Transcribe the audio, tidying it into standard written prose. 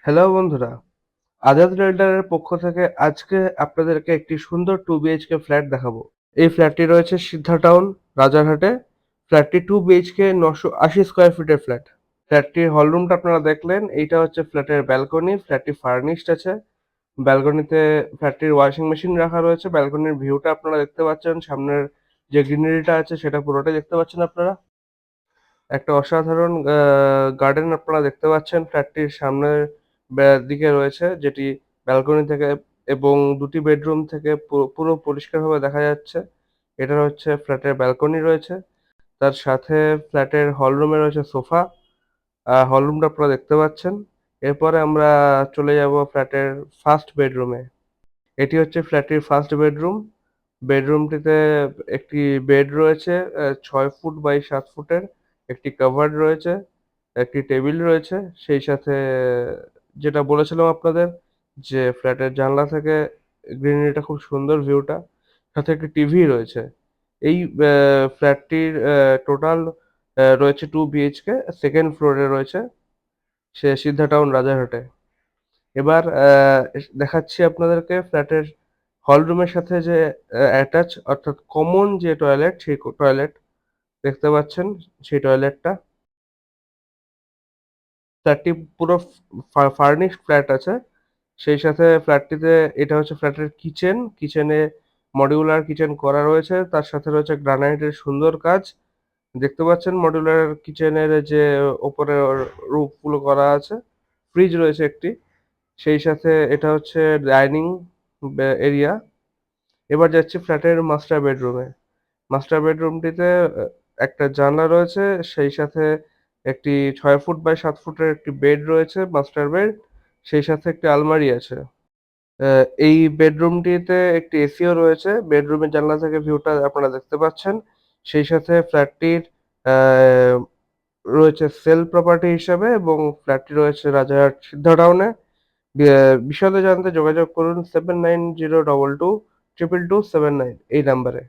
Hello বন্ধুরা, আজাদ রেন্টালের পক্ষ থেকে আজকে আপনাদেরকে একটি সুন্দর 2 বিএইচকে ফ্ল্যাট দেখাবো। এই ফ্ল্যাটটি রয়েছে সিদ্ধা টাউন, রাজারহাটে। ফ্ল্যাটটি 2 বিএইচকে 980 স্কোয়ার ফিটের ফ্ল্যাট। ফ্ল্যাটটির হলরুমটা আপনারা দেখলেন, এইটা হচ্ছে ফ্ল্যাটের ব্যালকনি। ফ্ল্যাটটি ফার্নিশড আছে। ব্যালকনিতে ফ্ল্যাটটির ওয়াশিং মেশিন রাখা রয়েছে। ব্যালকনির ভিউটা আপনারা দেখতে পাচ্ছেন। সামনের যে গ্রিনারিটা আছে সেটা পুরোটাই দেখতে পাচ্ছেন আপনারা। একটা অসাধারণ গার্ডেন আপনারা দেখতে পাচ্ছেন ফ্ল্যাটটির সামনের দিকে রয়েছে, যেটি ব্যালকনি থেকে এবং দুটি বেডরুম থেকে পুরো পরিষ্কারভাবে দেখা যাচ্ছে। এটা হচ্ছে ফ্ল্যাটের ব্যালকনি রয়েছে। তার সাথে ফ্ল্যাটের হলরুমে রয়েছে সোফা। হলরুমটা আপনারা দেখতে পাচ্ছেন। এরপরে আমরা চলে যাব ফ্ল্যাটের ফার্স্ট বেডরুমে। এটি হচ্ছে ফ্ল্যাটটির ফার্স্ট বেডরুম। বেডরুমটিতে একটি বেড রয়েছে ৬ ফুট বাই ৭ ফুটের। একটি কাভার্ড রয়েছে, একটি টেবিল রয়েছে। সেই সাথে যেটা বলেছিলাম আপনাদের যে ফ্ল্যাটের জানলা থেকে গ্রিনারিটা খুব সুন্দর ভিউটা। সাথে একটি টিভি রয়েছে। এই ফ্ল্যাটটির টোটাল রয়েছে 2 বিএইচকে, সেকেন্ড ফ্লোরে রয়েছে। সিদ্ধা টাউন, রাজারহাটে। এবার দেখাচ্ছি আপনাদেরকে ফ্ল্যাটের হলরুমের সাথে যে অ্যাটাচ অর্থাৎ কমন যে টয়লেট, সেই টয়লেট দেখতে পাচ্ছেন, সেই টয়লেটটা। ফ্ল্যাটটি পুরো ফার্নিশড ফ্ল্যাট আছে। সেই সাথে ফ্ল্যাটটিতে এটা হচ্ছে ফ্ল্যাটের কিচেন। কিচেনে মডিউলার কিচেন করা রয়েছে। তার সাথে রয়েছে গ্রানাইটের সুন্দর কাজ। দেখতে পাচ্ছেন মডিউলার কিচেনের যে ওপরে রুফগুলো করা আছে। ফ্রিজ রয়েছে একটি। সেই সাথে এটা হচ্ছে ডাইনিং এরিয়া। এবার যাচ্ছি ফ্ল্যাটের মাস্টার বেডরুমে। মাস্টার বেডরুমটিতে একটা জানলা রয়েছে, সেই সাথে একটি ৬ ফুট বাই ৭ ফুটের একটি বেড রয়েছে, মাস্টার বেড। সেই সাথে একটি আলমারি আছে। এই বেডরুমটিতে একটি এসিও রয়েছে। বেডরুমের জানলা থেকে ভিউটা আপনারা দেখতে পাচ্ছেন। সেই সাথে ফ্ল্যাটটির আ রয়েছে সেল প্রপার্টি হিসাবে এবং ফ্ল্যাটটি রয়েছে রাজারহাট সিদ্ধা টাউনে। বিশদে জানতে যোগাযোগ করুন 7902222279 এই নাম্বারে।